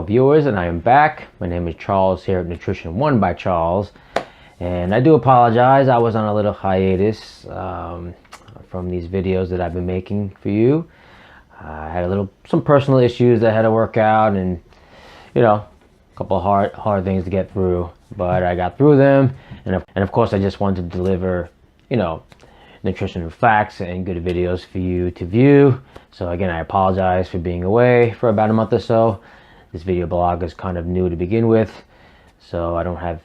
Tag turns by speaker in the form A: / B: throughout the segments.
A: viewers, and I am back. My name is Charles here at Nutrition1 by Charles, and I do apologize. I was on a little hiatus from these videos that I've been making for you. I had some personal issues that I had to work out, and a couple of hard things to get through, but I got through them, and of course I just wanted to deliver nutrition facts and good videos for you to view. So again, I apologize for being away for about a month or so. This video blog is kind of new to begin with, so I don't have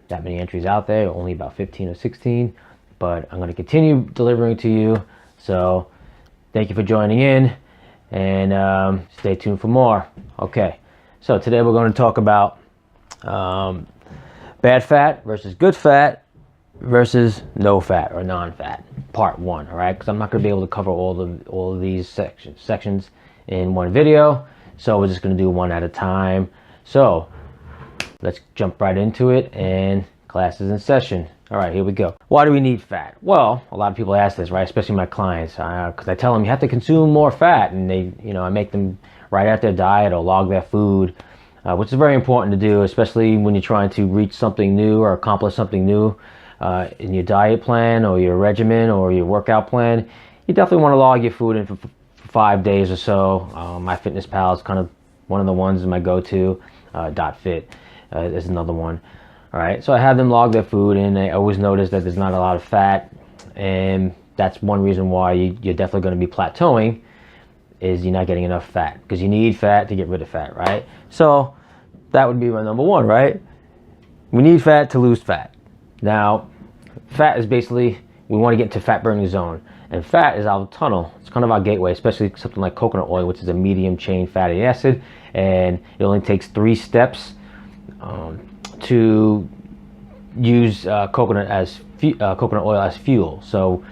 A: that many entries out there, only about 15 or 16, but I'm going to continue delivering to you. So thank you for joining in, and stay tuned for more. Okay, so today we're going to talk about bad fat versus good fat versus no fat or non-fat, part 1. All right, because I'm not going to be able to cover all of these sections in one video, so we're just going to do one at a time. So let's jump right into it, and class is in session. All right, here we go. Why do we need fat? Well, a lot of people ask this, right? Especially my clients, because I tell them you have to consume more fat, and they, I make them write out their diet or log their food, which is very important to do, especially when you're trying to reach something new or accomplish something new in your diet plan or your regimen or your workout plan. You definitely want to log your food in for 5 days or so. MyFitnessPal is kind of one of the ones, my go-to. .fit is another one. All right, so I have them log their food, and I always notice that there's not a lot of fat, and that's one reason why you're definitely going to be plateauing, is you're not getting enough fat, because you need fat to get rid of fat, right? So that would be my number one, right? We need fat to lose fat. Now, fat is basically, we want to get into fat burning zone, and fat is our tunnel. It's kind of our gateway, especially something like coconut oil, which is a medium chain fatty acid, and it only takes 3 steps to use coconut oil as fuel. So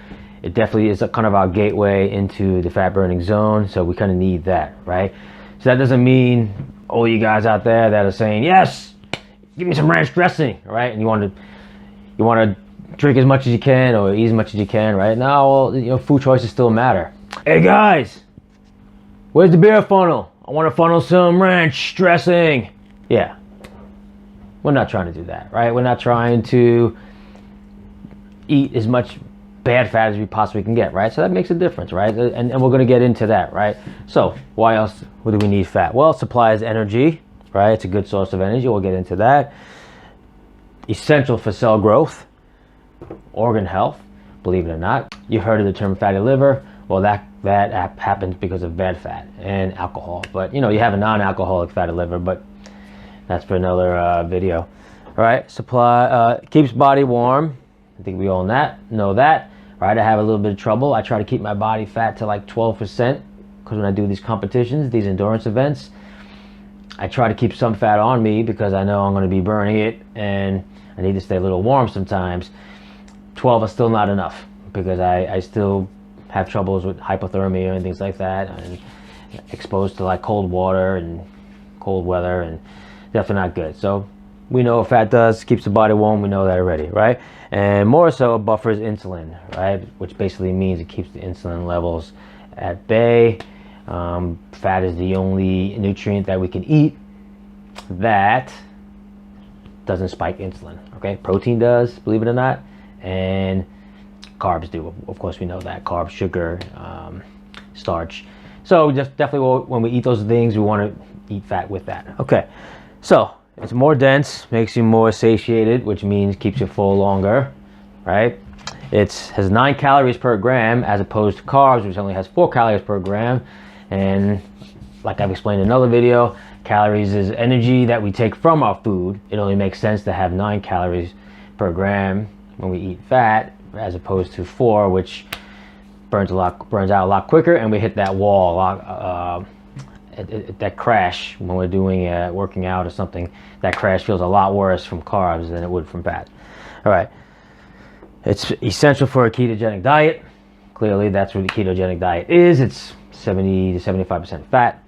A: it definitely is a kind of our gateway into the fat burning zone, so we kind of need that, right? So that doesn't mean all you guys out there that are saying, yes, give me some ranch dressing, right? And you want to drink as much as you can or eat as much as you can, right? Now, well, food choices still matter. Hey guys, where's the beer funnel? I want to funnel some ranch dressing. Yeah, we're not trying to do that, right? We're not trying to eat as much bad fat as we possibly can get, right? So that makes a difference, right? And we're going to get into that, right? So why else do we need fat? Well, it supplies energy, right? It's a good source of energy. We'll get into that. Essential for cell growth, organ health, believe it or not. You've heard of the term fatty liver. Well, that happens because of bad fat and alcohol. But you have a non-alcoholic fatty liver, but that's for another video. All right, keeps body warm. I think we all know that, right? I have a little bit of trouble. I try to keep my body fat to like 12%, because when I do these competitions, these endurance events, I try to keep some fat on me because I know I'm going to be burning it, and I need to stay a little warm sometimes. 12 is still not enough, because I still have troubles with hypothermia and things like that, and exposed to like cold water and cold weather, and definitely not good. So we know what fat does, keeps the body warm. We know that already, right? And more so, it buffers insulin, right? Which basically means it keeps the insulin levels at bay. Fat is the only nutrient that we can eat that doesn't spike insulin, okay? Protein does, believe it or not, and carbs do. Of course, we know that. Carbs, sugar, starch. So just definitely when we eat those things, we want to eat fat with that. Okay, so it's more dense, makes you more satiated, which means keeps you full longer, right? It has 9 calories per gram as opposed to carbs, which only has 4 calories per gram. And like I've explained in another video, calories is energy that we take from our food. It only makes sense to have 9 calories per gram when we eat fat, as opposed to 4, which burns out a lot quicker, and we hit that wall that crash when we're doing working out or something. That crash feels a lot worse from carbs than it would from fat. All right, it's essential for a ketogenic diet. Clearly, that's what a ketogenic diet is. It's 70 to 75% fat,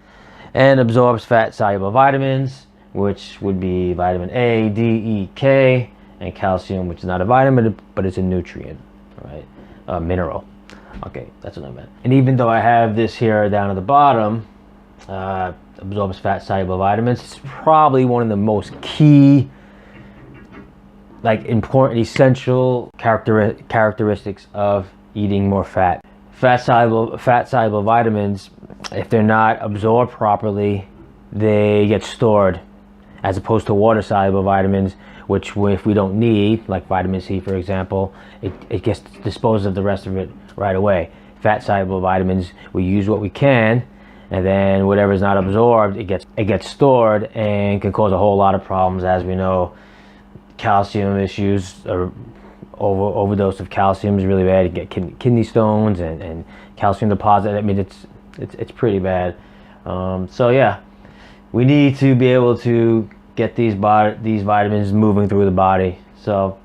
A: and absorbs fat soluble vitamins, which would be vitamin A, D, E, K, and calcium, which is not a vitamin, but it's a nutrient, right? A mineral. Okay, that's what I meant. And even though I have this here down at the bottom, absorbs fat soluble vitamins. It's probably one of the most key, like important, essential characteristics of eating more fat. Fat soluble vitamins, if they're not absorbed properly, they get stored, as opposed to water soluble vitamins, which if we don't need, like vitamin C for example, it gets disposed of the rest of it right away. Fat soluble vitamins, we use what we can, and then whatever's not absorbed, it gets stored and can cause a whole lot of problems. As we know, calcium issues, or overdose of calcium is really bad. You get kidney stones and calcium deposit. I mean, it's pretty bad. So yeah, we need to be able to get these vitamins moving through the body. So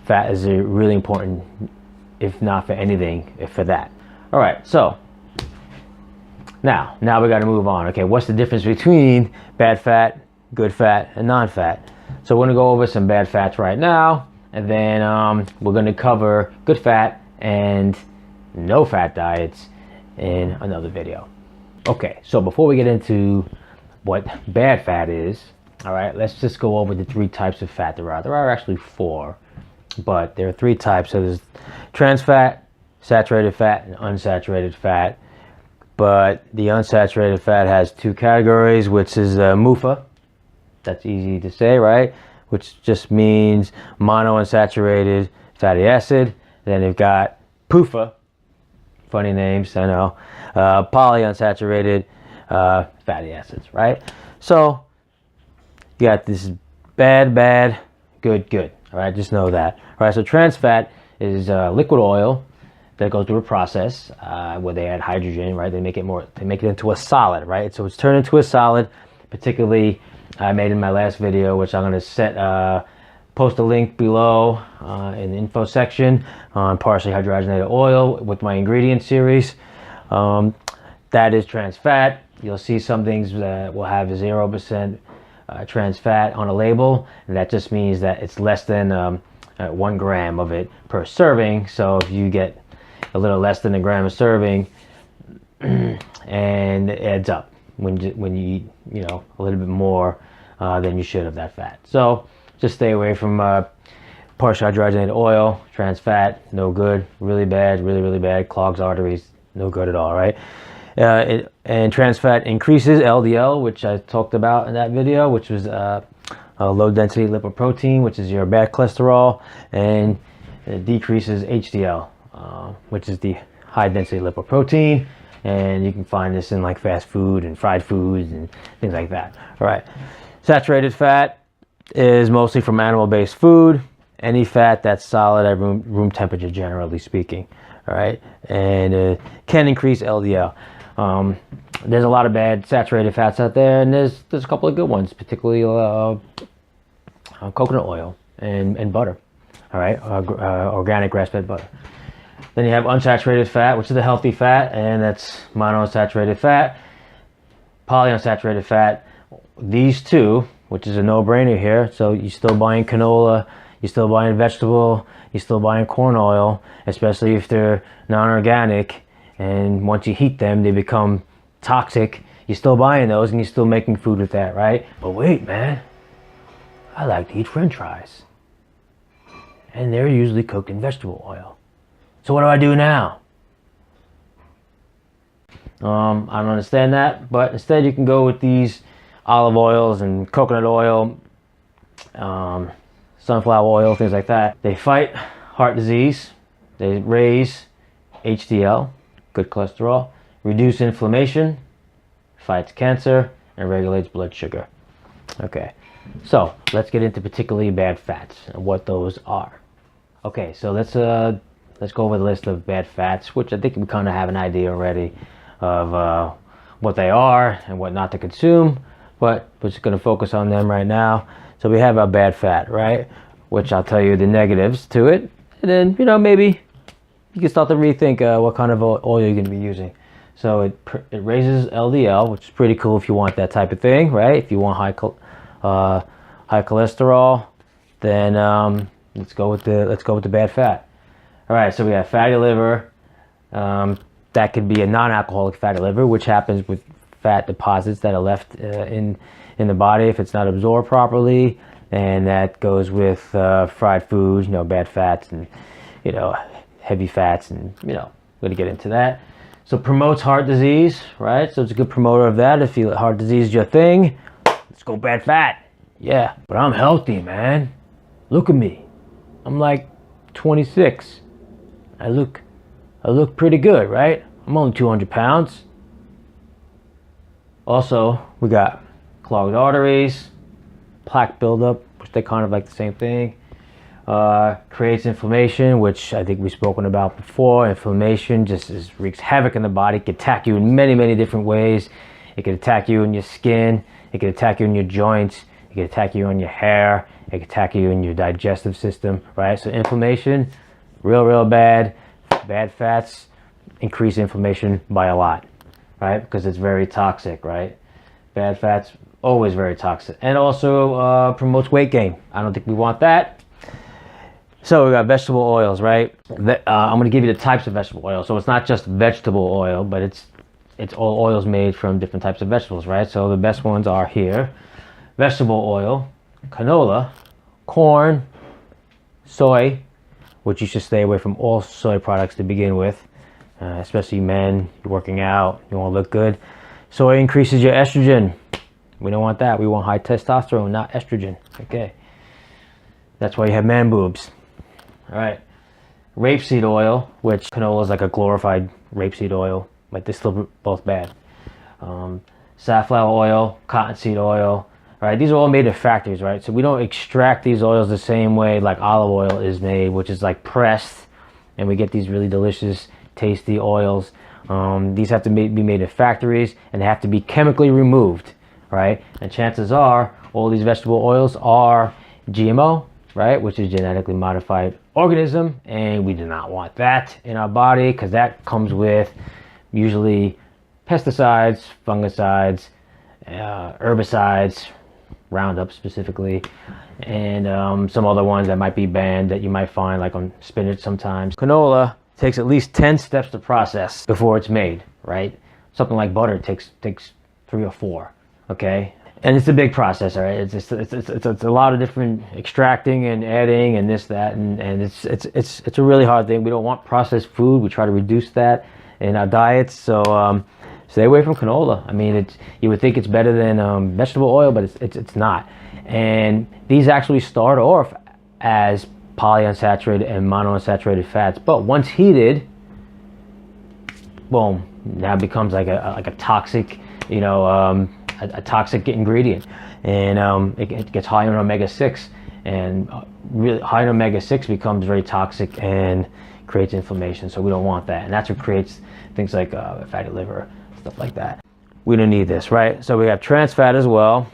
A: fat is really important, if not for anything, if for that. All right, so now we got to move on. Okay, what's the difference between bad fat, good fat, and non-fat? So we're going to go over some bad fats right now, and then we're going to cover good fat and no fat diets in another video. Okay, so before we get into what bad fat is, all right, let's just go over the 3 types of fat there are. There are actually 4, but there are 3 types. So there's trans fat, saturated fat, and unsaturated fat. But the unsaturated fat has 2 categories, which is MUFA. That's easy to say, right? Which just means monounsaturated fatty acid. Then you've got PUFA, funny names, I know, polyunsaturated fatty acids, right? So you got this bad, good. All right, just know that. All right, so trans fat is liquid oil that goes through a process where they add hydrogen, right? They make it into a solid, right? So it's turned into a solid. Particularly, I made in my last video, which I'm going to post a link below in the info section on partially hydrogenated oil with my ingredient series. That is trans fat. You'll see some things that will have 0% trans fat on a label, and that just means that it's less than 1 gram of it per serving. So if you get a little less than a gram of serving, and it adds up when you eat, a little bit more than you should of that fat. So just stay away from partially hydrogenated oil. Trans fat, no good, really bad, really bad, clogs arteries, no good at all, right? And trans fat increases LDL, which I talked about in that video, which was low density lipoprotein, which is your bad cholesterol, and it decreases HDL, which is the high density lipoprotein, and you can find this in like fast food and fried foods and things like that. All right, saturated fat is mostly from animal-based food, any fat that's solid at room temperature, generally speaking. All right, and can increase LDL. There's a lot of bad saturated fats out there, and there's a couple of good ones, particularly coconut oil and butter. All right, organic grass-fed butter. Then you have unsaturated fat, which is the healthy fat, and that's monounsaturated fat, polyunsaturated fat. These 2, which is a no-brainer here. So you're still buying canola, you're still buying vegetable, you're still buying corn oil, especially if they're non-organic. And once you heat them, they become toxic. You're still buying those, and you're still making food with that, right? But wait, man, I like to eat French fries, and they're usually cooked in vegetable oil. So what do I do now? I don't understand that, but instead you can go with these olive oils and coconut oil, sunflower oil, things like that. They fight heart disease, they raise HDL, good cholesterol, reduce inflammation, fights cancer, and regulates blood sugar. Okay, so let's get into particularly bad fats and what those are. Okay, so let's go over the list of bad fats, which I think we kind of have an idea already of what they are and what not to consume, but we're just going to focus on them right now. So we have our bad fat, right? Which I'll tell you the negatives to it, and then maybe you can start to rethink what kind of oil you're going to be using. So it raises LDL, which is pretty cool if you want that type of thing, right? If you want high cholesterol, then let's go with the bad fat. All right, so we have fatty liver. That could be a non-alcoholic fatty liver, which happens with fat deposits that are left in the body if it's not absorbed properly, and that goes with fried foods, you know, bad fats and, you know, heavy fats, and, you know, we're gonna get into that. So promotes heart disease, right? So it's a good promoter of that. If you heart disease is your thing, let's go bad fat. Yeah, but I'm healthy, man. Look at me. I'm like 26. I look pretty good, right? I'm only 200 pounds. Also, we got clogged arteries, plaque buildup, which they kind of like the same thing. Creates inflammation, which I think we've spoken about before. Inflammation just wreaks havoc in the body. It can attack you in many, many different ways. It can attack you in your skin. It can attack you in your joints. It can attack you on your hair. It can attack you in your digestive system, right? So inflammation, real bad. Bad fats increase inflammation by a lot, right? Because it's very toxic, right? Bad fats, always very toxic. And also promotes weight gain. I don't think we want that. So we got vegetable oils, right? I'm going to give you the types of vegetable oil. So it's not just vegetable oil, but it's all oils made from different types of vegetables, right? So the best ones are here: vegetable oil, canola, corn, soy, which you should stay away from all soy products to begin with, especially men, you're working out, you want to look good. Soy increases your estrogen. We don't want that. We want high testosterone, not estrogen. Okay. That's why you have man boobs. All right, rapeseed oil, which canola is like a glorified rapeseed oil, but they're still both bad. Safflower oil, cottonseed oil, all right, these are all made in factories, right? So we don't extract these oils the same way like olive oil is made, which is like pressed, and we get these really delicious, tasty oils. These have to be made in factories, and they have to be chemically removed, right? And chances are all these vegetable oils are GMO, right, which is genetically modified organism, and we do not want that in our body, because that comes with usually pesticides, fungicides, herbicides, Roundup specifically, and some other ones that might be banned that you might find like on spinach sometimes. Canola takes at least 10 steps to process before it's made, right? Something like butter takes 3 or 4, okay? And it's a big process, all right? It's a lot of different extracting and adding and this, that, and it's a really hard thing. We don't want processed food. We try to reduce that in our diets. So stay away from canola. I mean, you would think it's better than vegetable oil, but it's not. And these actually start off as polyunsaturated and monounsaturated fats, but once heated, boom, now it becomes like a toxic, you know, a toxic ingredient, and it gets high in omega-6, and really high in omega-6 becomes very toxic and creates inflammation. So we don't want that, and that's what creates things like fatty liver, stuff like that. We don't need this, right? So we have trans fat as well,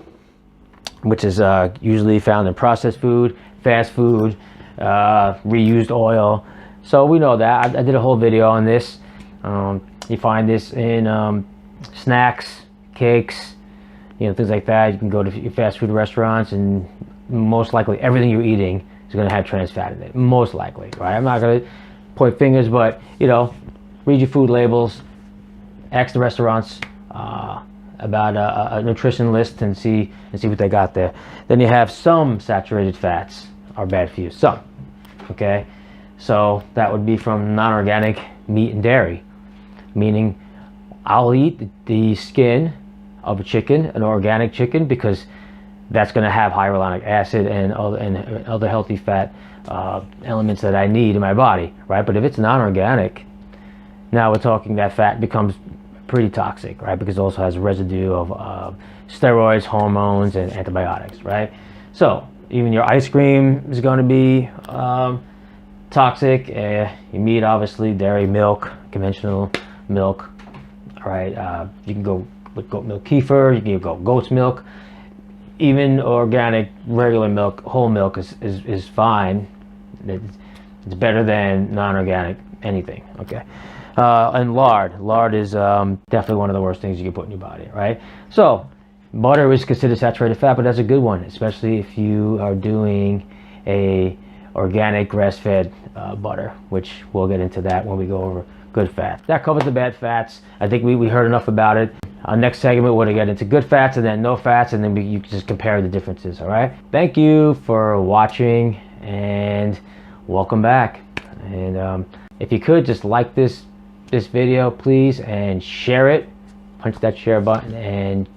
A: which is usually found in processed food, fast food, reused oil. So we know that. I did a whole video on this. You find this in snacks, cakes, you know, things like that. You can go to your fast food restaurants, and most likely everything you're eating is going to have trans fat in it. Most likely, right? I'm not going to point fingers, but, you know, read your food labels, ask the restaurants about a nutrition list, and see what they got there. Then you have some saturated fats are bad for you. Some, okay? So that would be from non-organic meat and dairy, meaning I'll eat the skin of a chicken, an organic chicken, because that's going to have hyaluronic acid and other healthy fat elements that I need in my body, right? But if it's non-organic, now we're talking that fat becomes pretty toxic, right? Because it also has residue of steroids, hormones, and antibiotics, right? So even your ice cream is going to be toxic. Your meat, obviously, dairy, milk, conventional milk, all right? You can go with goat milk kefir, you can go goat's milk. Even organic regular milk, whole milk is fine. It's better than non-organic anything, okay? And lard is definitely one of the worst things you can put in your body, right? So butter is considered saturated fat, but that's a good one, especially if you are doing a organic grass-fed butter, which we'll get into that when we go over good fat. That covers the bad fats. I think we heard enough about it. Our next segment, we're gonna get into good fats and then no fats, and then you can just compare the differences. All right. Thank you for watching and welcome back. And if you could just like this video, please, and share it. Punch that share button and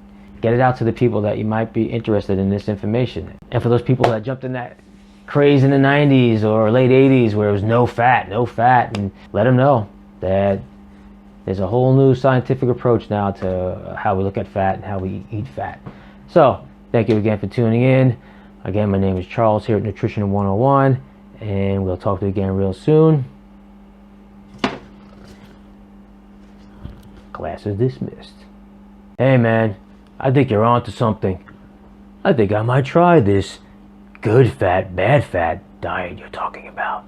A: get it out to the people that you might be interested in this information. And for those people that jumped in that craze in the 90s or late 80s where it was no fat, and let them know that there's a whole new scientific approach now to how we look at fat and how we eat fat. So thank you again for tuning in. Again, my name is Charles here at Nutrition 101, and we'll talk to you again real soon. Class is dismissed. Hey man, I think you're onto something. I think I might try this good fat, bad fat diet you're talking about.